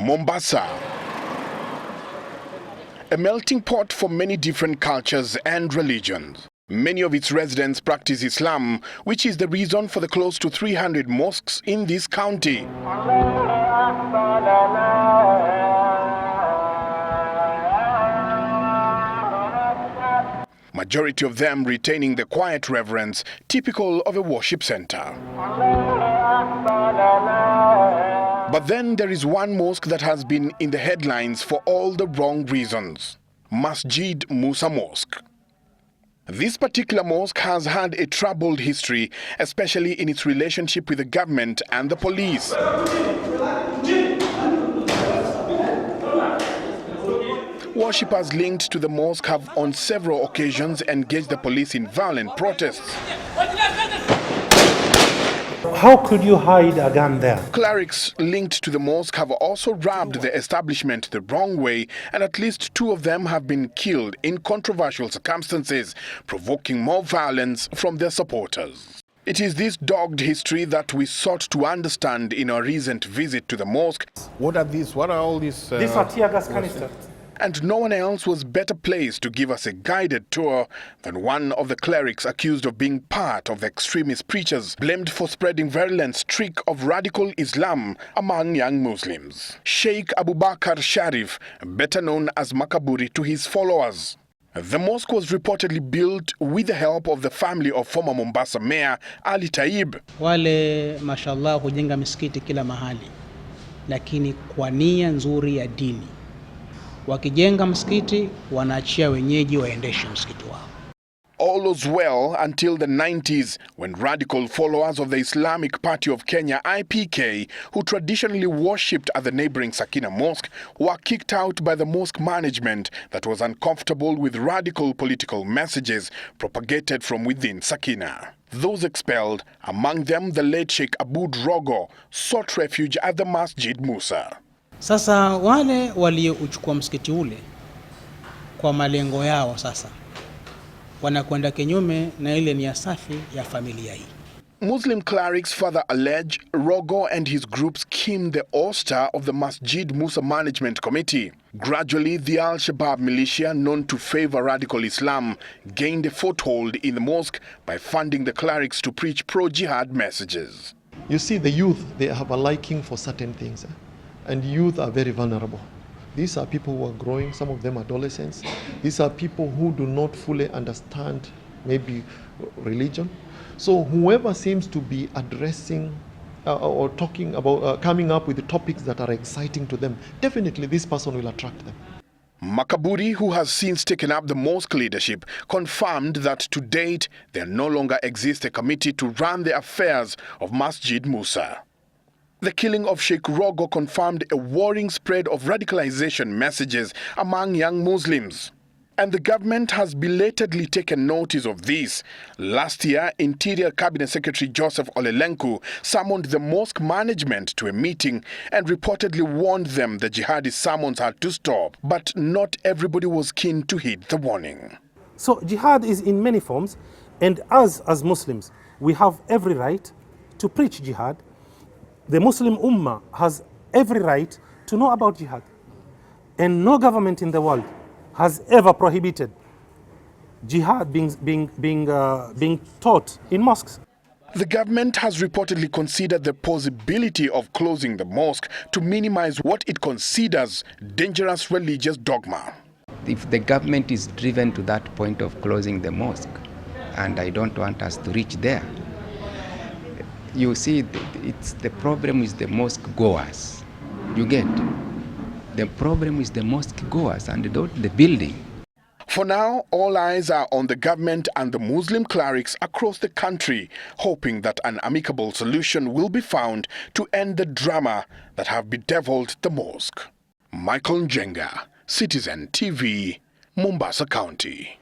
Mombasa, a melting pot for many different cultures and religions. Many of its residents practice Islam, which is the reason for the close to 300 mosques in this county. Majority of them retaining the quiet reverence typical of a worship center. But then there is one mosque that has been in the headlines for all the wrong reasons. Masjid Musa Mosque. This particular mosque has had a troubled history, especially in its relationship with the government and the police. Worshippers linked to the mosque have on several occasions engaged the police in violent protests. How could you hide a gun there? Clerics linked to the mosque have also rubbed the establishment the wrong way, and at least 2 of them have been killed in controversial circumstances, provoking more violence from their supporters. It is this dogged history that we sought to understand in our recent visit to the mosque. What are these? What are all these? These are tear gas canisters. And no one else was better placed to give us a guided tour than one of the clerics accused of being part of the extremist preachers blamed for spreading virulent streak of radical Islam among young Muslims. Sheikh Abubakar Sharif, better known as Makaburi to his followers. The mosque was reportedly built with the help of the family of former Mombasa Mayor Ali Taib. Wale mashallah hujenga misikiti kila mahali, lakini kwa nia nzuri ya dini. Wakijenga msikiti, wanaachia wenyeji waendeshe msikiti wao. All was well until the 90s, when radical followers of the Islamic Party of Kenya, IPK, who traditionally worshipped at the neighboring Sakina Mosque, were kicked out by the mosque management that was uncomfortable with radical political messages propagated from within Sakina. Those expelled, among them the late Sheikh Aboud Rogo, sought refuge at the Masjid Musa. Sasa wale waliouchukua msikiti ule kwa malengo yao sasa wanakwenda kinyume na ile nia safi ya familia hii. Muslim clerics further allege Rogo and his group schemed the ouster of the Masjid Musa Management Committee. Gradually, the Al-Shabaab militia, known to favor radical Islam, gained a foothold in the mosque by funding the clerics to preach pro-jihad messages. You see, the youth, they have a liking for certain things. And youth are very vulnerable. These are people who are growing, some of them adolescents. These are people who do not fully understand maybe religion. So whoever seems to be addressing or talking about, coming up with the topics that are exciting to them, definitely this person will attract them. Makaburi, who has since taken up the mosque leadership, confirmed that to date there no longer exists a committee to run the affairs of Masjid Musa. The killing of Sheikh Rogo confirmed a worrying spread of radicalization messages among young Muslims. And the government has belatedly taken notice of this. Last year, Interior Cabinet Secretary Joseph Olelenku summoned the mosque management to a meeting and reportedly warned them the jihadist sermons had to stop. But not everybody was keen to heed the warning. So jihad is in many forms, and us as Muslims, we have every right to preach jihad. The Muslim Ummah has every right to know about jihad. And no government in the world has ever prohibited jihad being taught in mosques. The government has reportedly considered the possibility of closing the mosque to minimize what it considers dangerous religious dogma. If the government is driven to that point of closing the mosque, and I don't want us to reach there, you see, the problem is the mosque goers. You get? The problem is the mosque goers and not the building. For now, all eyes are on the government and the Muslim clerics across the country, hoping that an amicable solution will be found to end the drama that have bedeviled the mosque. Michael Njenga, Citizen TV, Mombasa County.